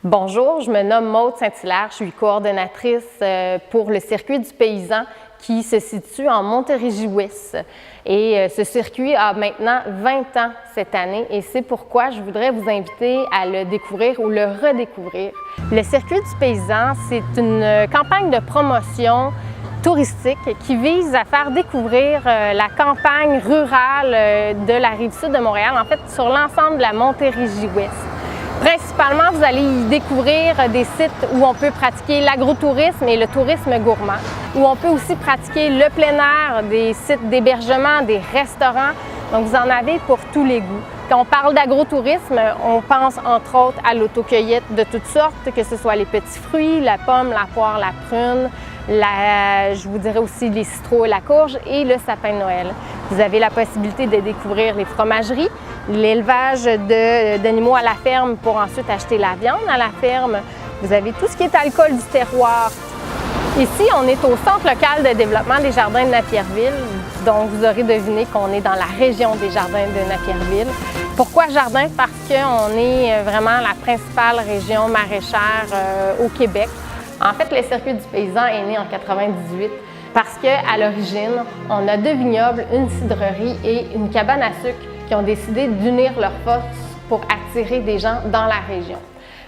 Bonjour, je me nomme Maude Saint-Hilaire, je suis coordonnatrice pour le circuit du paysan qui se situe en Montérégie-Ouest. Et ce circuit a maintenant 20 ans cette année et c'est pourquoi je voudrais vous inviter à le découvrir ou le redécouvrir. Le circuit du paysan, c'est une campagne de promotion touristique qui vise à faire découvrir la campagne rurale de la Rive-Sud de Montréal, en fait sur l'ensemble de la Montérégie-Ouest. Principalement, vous allez y découvrir des sites où on peut pratiquer l'agrotourisme et le tourisme gourmand, où on peut aussi pratiquer le plein air, des sites d'hébergement, des restaurants. Donc, vous en avez pour tous les goûts. Quand on parle d'agrotourisme, on pense entre autres à l'autocueillette de toutes sortes, que ce soit les petits fruits, la pomme, la poire, la prune, je vous dirais aussi les citrouilles, la courge et le sapin de Noël. Vous avez la possibilité de découvrir les fromageries, l'élevage d'animaux à la ferme pour ensuite acheter la viande à la ferme. Vous avez tout ce qui est alcool du terroir. Ici, on est au Centre local de développement des jardins de Napierville, donc vous aurez deviné qu'on est dans la région des jardins de Napierville. Pourquoi jardin? Parce qu'on est vraiment la principale région maraîchère au Québec. En fait, le circuit du paysan est né en 1998 parce qu'à l'origine, on a deux vignobles, une cidrerie et une cabane à sucre qui ont décidé d'unir leurs forces pour attirer des gens dans la région.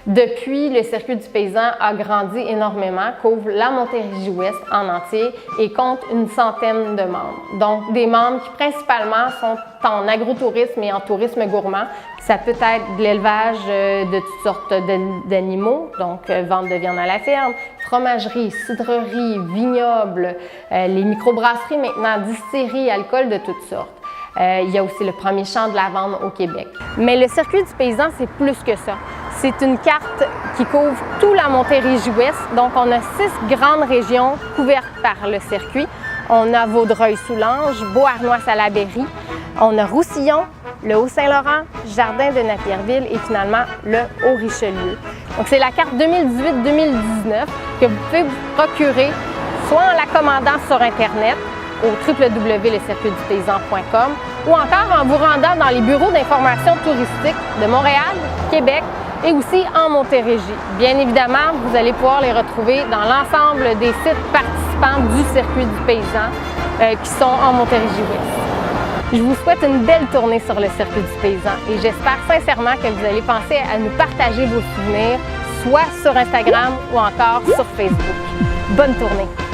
Depuis, le circuit du paysan a grandi énormément, couvre la Montérégie-Ouest en entier et compte une centaine de membres. Donc, des membres qui principalement sont en agrotourisme et en tourisme gourmand. Ça peut être de l'élevage de toutes sortes d'animaux, donc vente de viande à la ferme, fromagerie, cidrerie, vignoble, les microbrasseries maintenant, distilleries, alcool de toutes sortes. Il y a aussi le premier champ de lavande au Québec. Mais le circuit du paysan, c'est plus que ça. C'est une carte qui couvre toute la Montérégie-Ouest. Donc, on a 6 grandes régions couvertes par le circuit. On a Vaudreuil-Soulanges, Beauharnois-Salaberry, on a Roussillon, le Haut-Saint-Laurent, Jardin de Napierville et finalement le Haut-Richelieu. Donc, c'est la carte 2018-2019 que vous pouvez vous procurer soit en la commandant sur Internet au www.lecircuitdupaysan.com ou encore en vous rendant dans les bureaux d'information touristique de Montréal, Québec et aussi en Montérégie. Bien évidemment, vous allez pouvoir les retrouver dans l'ensemble des sites participants du circuit du paysan qui sont en Montérégie-Ouest. Je vous souhaite une belle tournée sur le circuit du paysan et j'espère sincèrement que vous allez penser à nous partager vos souvenirs, soit sur Instagram ou encore sur Facebook. Bonne tournée!